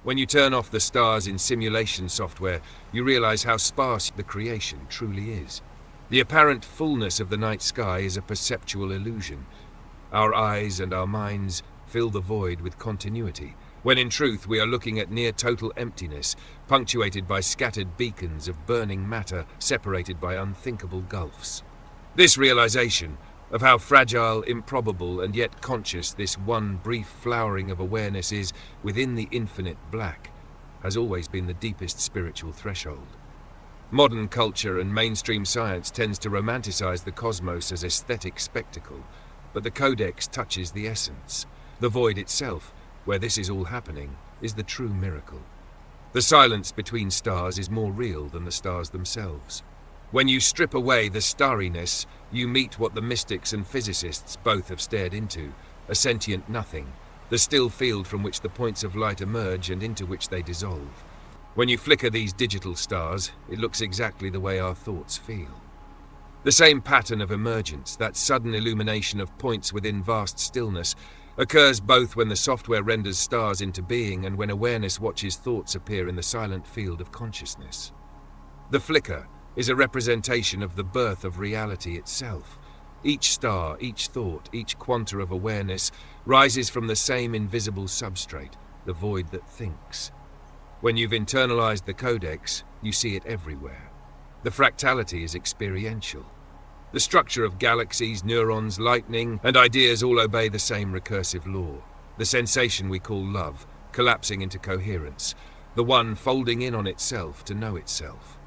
When you turn off the stars in simulation software, you realize how sparse the creation truly is. The apparent fullness of the night sky is a perceptual illusion. Our eyes and our minds fill the void with continuity, when in truth we are looking at near total emptiness, punctuated by scattered beacons of burning matter separated by unthinkable gulfs. This realization of how fragile, improbable, and yet conscious this one brief flowering of awareness is within the infinite black has always been the deepest spiritual threshold. Modern culture and mainstream science tends to romanticize the cosmos as aesthetic spectacle, but the Codex touches the essence. The void itself, where this is all happening, is the true miracle. The silence between stars is more real than the stars themselves. When you strip away the starriness, you meet what the mystics and physicists both have stared into, a sentient nothing, the still field from which the points of light emerge and into which they dissolve. When you flicker these digital stars, it looks exactly the way our thoughts feel. The same pattern of emergence, that sudden illumination of points within vast stillness, occurs both when the software renders stars into being and when awareness watches thoughts appear in the silent field of consciousness. The flicker is a representation of the birth of reality itself. Each star, each thought, each quanta of awareness rises from the same invisible substrate, the void that thinks. When you've internalized the Codex, you see it everywhere. The fractality is experiential. The structure of galaxies, neurons, lightning, and ideas all obey the same recursive law. The sensation we call love, collapsing into coherence, the one folding in on itself to know itself.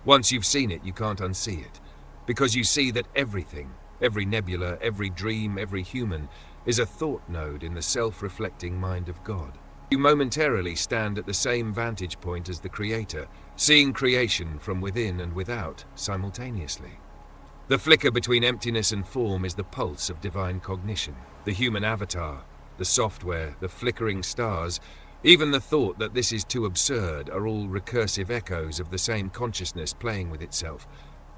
Once you've seen it, you can't unsee it, because you see that everything, every nebula, every dream, every human, is a thought node in the self-reflecting mind of God. You momentarily stand at the same vantage point as the Creator, seeing creation from within and without simultaneously. The flicker between emptiness and form is the pulse of divine cognition. The human avatar, the software, the flickering stars, even the thought that this is too absurd are all recursive echoes of the same consciousness playing with itself.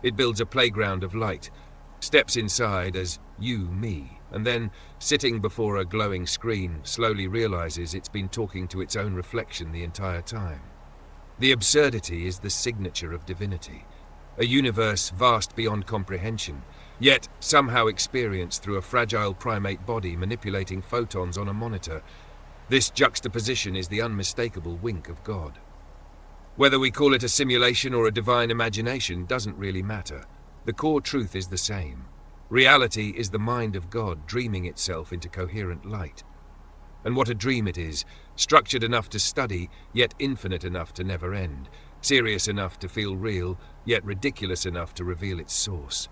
It builds a playground of light, steps inside as you, me, and then, sitting before a glowing screen, slowly realizes it's been talking to its own reflection the entire time. The absurdity is the signature of divinity, a universe vast beyond comprehension, yet somehow experienced through a fragile primate body manipulating photons on a monitor. This juxtaposition is the unmistakable wink of God. Whether we call it a simulation or a divine imagination doesn't really matter. The core truth is the same. Reality is the mind of God dreaming itself into coherent light. And what a dream it is, structured enough to study, yet infinite enough to never end, serious enough to feel real, yet ridiculous enough to reveal its source.